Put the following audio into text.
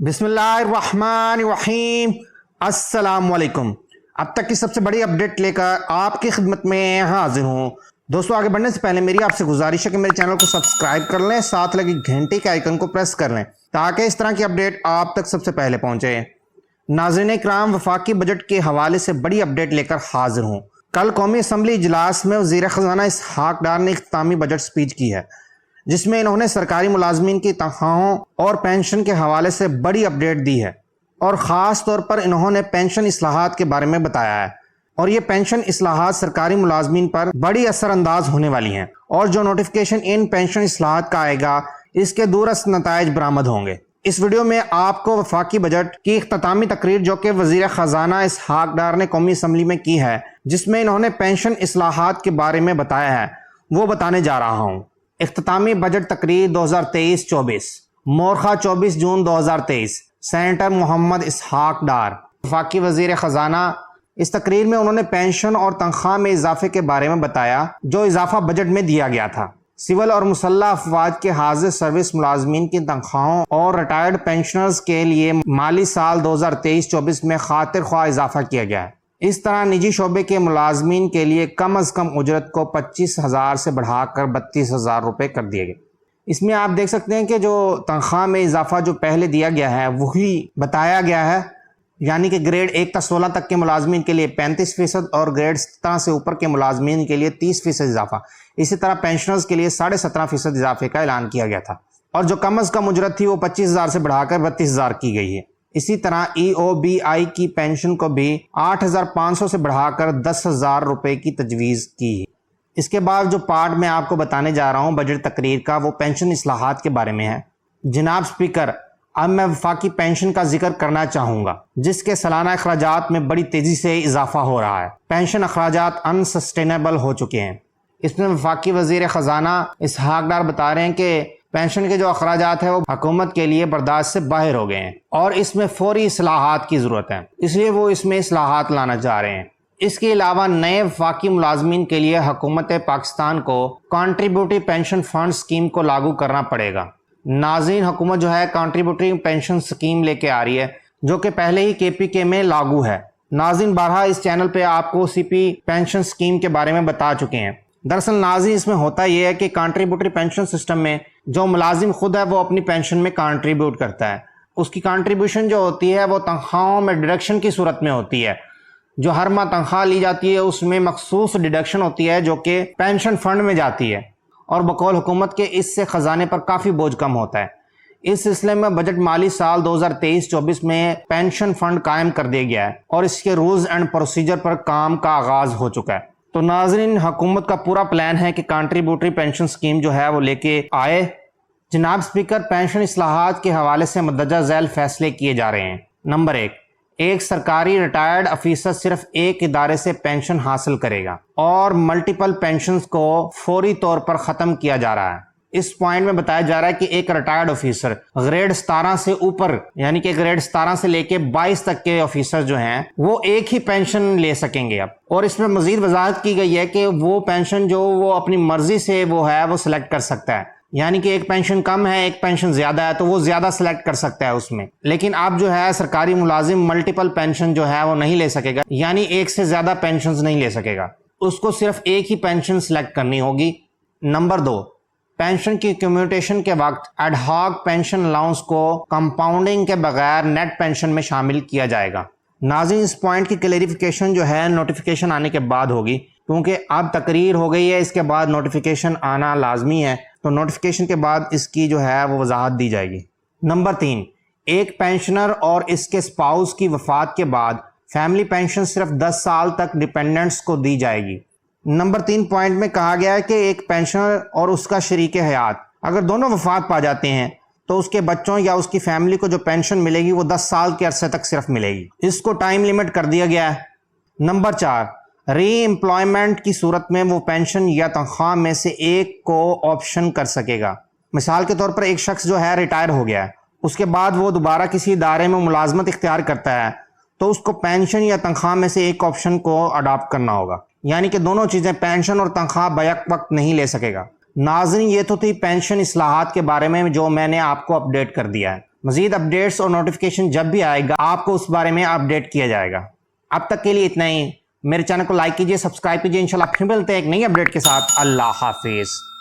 बिस्मिल्लाहिर्रहमानिर्रहीम। अस्सलाम वालेकुम। अब तक की सबसे बड़ी अपडेट लेकर आपकी खिदमत में हाजिर हूँ। दोस्तों, आगे बढ़ने से पहले मेरी आपसे गुजारिश है कि मेरे चैनल को सब्सक्राइब कर लें, साथ लगी घंटी के आइकन को प्रेस कर लें ताकि इस तरह की अपडेट आप तक सबसे पहले पहुँचे। नाज़रीन इकराम, वफाकी बजट के हवाले से बड़ी अपडेट लेकर हाजिर हूँ। कल कौमी असम्बली इजलास में वज़ीर ख़ज़ाना इसहाक़ डार ने इख्तितामी बजट स्पीच की है, जिसमें इन्होंने सरकारी मुलाजमीन की तनख्वाहों और पेंशन के हवाले से बड़ी अपडेट दी है और ख़ास तौर पर इन्होंने पेंशन इस्लाहात के बारे में बताया है। और ये पेंशन इस्लाहात सरकारी मुलाजमीन पर बड़ी असरअंदाज होने वाली हैं और जो नोटिफिकेशन इन पेंशन इस्लाहात का आएगा, इसके दूरस्त नताइज बरामद होंगे। इस वीडियो में आपको वफाकी बजट की इख्तितामी तकरीर जो कि वज़ीर ख़ज़ाना इसहाक़ डार ने कौमी असम्बली में की है, जिसमें इन्होंने पेंशन इस्लाहात के बारे में बताया है, वो बताने जा रहा हूँ। इख्तितामी बजट तकरीर 2023-24, मोरखा 24 जून 2023, सेनेटर मोहम्मद इसहाक़ डार, वफाकी वज़ीर ख़ज़ाना। इस तकरीर में उन्होंने पेंशन और तनख्वाह में इजाफे के बारे में बताया जो इजाफा बजट में दिया गया था। सिविल और मुसल्लह अफवाज के हाजिर सर्विस मुलाजमीन की तनख्वाहों और रिटायर्ड पेंशनर्स के लिए माली साल 2023-24 में खातिर ख्वाह इजाफा किया गया है। इस तरह निजी शोबे के मुलाजमीन के लिए कम अज़ कम उजरत को 25,000 से बढ़ाकर 32,000 रुपये कर दिए गए। इसमें आप देख सकते हैं कि जो तनख्वाह में इजाफा जो पहले दिया गया है वही बताया गया है, यानी कि ग्रेड 1 तक 16 तक के मुलाजमीन के लिए 35% और ग्रेड 17 से ऊपर के मुलाजमीन के लिए 30% इजाफा। इसी तरह पेंशनर्स के लिए 17.5% इजाफे का ऐलान किया गया था और जो कम अज़ कम उजरत थी वो 25,000 से बढ़ाकर 32,000 की गई है। इसी तरह EOBI की पेंशन को भी 8,500 से बढ़ाकर 10,000 रुपये की तजवीज़ की है। इसके बाद जो पार्ट मैं आपको बताने जा रहा हूँ बजट तकरीर का, वो पेंशन इस्लाहात के बारे में है। जनाब स्पीकर, अब मैं वफाकी पेंशन का जिक्र करना चाहूँगा, जिसके सालाना अखराजात में बड़ी तेज़ी से इजाफा हो रहा है। पेंशन अखराजात अनसस्टेनेबल हो चुके हैं। इसमें वफाकी वज़ीर ख़ज़ाना इसहाक़ डार बता रहे हैं कि पेंशन के जो अखराजात है वो हुकूमत के लिए बर्दाश्त से बाहर हो गए हैं और इसमें फौरी इस्लाहात की ज़रूरत है, इसलिए वो इसमें इस्लाहात लाना चाह रहे हैं। इसके अलावा नए वफाकी मुलाजमीन के लिए हुकूमत पाकिस्तान को कॉन्ट्रीब्यूटरी पेंशन फंड स्कीम को लागू करना पड़ेगा। नाज़रीन, हुकूमत जो है कॉन्ट्रीब्यूटरी पेंशन स्कीम लेके आ रही है जो कि पहले ही KPK में लागू है। नाज़रीन, बारहा इस चैनल पे आपको CP पेंशन स्कीम के बारे में बता चुके हैं। दरअसल नाज़रीन, इसमें होता यह है कि कॉन्ट्रीब्यूटरी पेंशन सिस्टम में जो मुलाजिम खुद है वो अपनी पेंशन में कंट्रीब्यूट करता है। उसकी कंट्रीब्यूशन जो होती है वो तनख्वाहों में डिडक्शन की सूरत में होती है। जो हर माह तनख्वाह ली जाती है उसमें मखसूस डिडक्शन होती है जो कि पेंशन फंड में जाती है और बकौल हुकूमत के इससे ख़जाने पर काफ़ी बोझ कम होता है। इस सिलसिले में बजट माली साल 2023-24 में पेंशन फंड कायम कर दिया गया है और इसके रूल्स एंड प्रोसीजर पर काम का आगाज़ हो चुका है। तो नाज़रीन, हुकूमत का पूरा प्लान है कि कॉन्ट्रीब्यूटरी पेंशन स्कीम जो है वो लेके आए। जनाब स्पीकर, पेंशन इस्लाहात के हवाले से मददा झैल फैसले किए जा रहे हैं। नंबर 1, एक सरकारी रिटायर्ड अफीसर सिर्फ एक इदारे से पेंशन हासिल करेगा और मल्टीपल पेंशन को फौरी तौर पर ख़त्म किया जा रहा है। इस पॉइंट में बताया जा रहा है कि एक रिटायर्ड ऑफिसर ग्रेड 17 से ऊपर, यानी कि ग्रेड 17 से लेके 22 तक के ऑफिसर जो हैं वो एक ही पेंशन ले सकेंगे अब। और इसमें मजीद वजाहत की गई है कि वो पेंशन जो वो अपनी मर्जी से वो है वो सिलेक्ट कर सकता है, यानी कि एक पेंशन कम है एक पेंशन ज्यादा है तो वो ज्यादा सिलेक्ट कर सकता है उसमें। लेकिन अब जो है सरकारी मुलाजिम मल्टीपल पेंशन जो है वो नहीं ले सकेगा, यानी एक से ज्यादा पेंशन नहीं ले सकेगा, उसको सिर्फ एक ही पेंशन सिलेक्ट करनी होगी। नंबर 2, पेंशन की कम्यूटेशन के वक्त एडहॉक पेंशन अलाउंस को कंपाउंडिंग के बगैर नेट पेंशन में शामिल किया जाएगा। नाज़रीन, इस पॉइंट की क्लेरिफिकेशन जो है नोटिफिकेशन आने के बाद होगी, क्योंकि अब तकरीर हो गई है, इसके बाद नोटिफिकेशन आना लाजमी है, तो नोटिफिकेशन के बाद इसकी जो है वो वजाहत दी जाएगी। नंबर 3, एक पेंशनर और इसके स्पाउस की वफात के बाद फैमिली पेंशन सिर्फ 10 साल तक डिपेंडेंट्स को दी जाएगी। नंबर 3 पॉइंट में कहा गया है कि एक पेंशनर और उसका शरीक हयात अगर दोनों वफात पा जाते हैं तो उसके बच्चों या उसकी फैमिली को जो पेंशन मिलेगी वो 10 साल के अरसे तक सिर्फ मिलेगी। इसको टाइम लिमिट कर दिया गया है। नंबर 4, री एम्प्लॉयमेंट की सूरत में वो पेंशन या तनख्वाह में से एक को ऑप्शन कर सकेगा। मिसाल के तौर पर एक शख्स जो है रिटायर हो गया है, उसके बाद वो दोबारा किसी इदारे में मुलाजमत इख्तियार करता है तो उसको पेंशन या तनख्वाह में से एक ऑप्शन को अडॉप्ट करना होगा, यानी कि दोनों चीज़ें पेंशन और तनख्वाह बैक वक्त नहीं ले सकेगा। नाज़रीन, ये तो थी पेंशन इस्लाहात के बारे में जो मैंने आपको अपडेट कर दिया है। مزید اپڈیٹس اور نوٹیفیکیشن جب بھی آئے گا آپ کو اس بارے میں اپڈیٹ کیا جائے گا۔ اب تک کے لیے اتنا ہی، میرے چینل کو لائک کیجئے، سبسکرائب کیجئے، انشاءاللہ پھر ملتے ہیں ایک نئی اپڈیٹ کے ساتھ۔ اللہ حافظ۔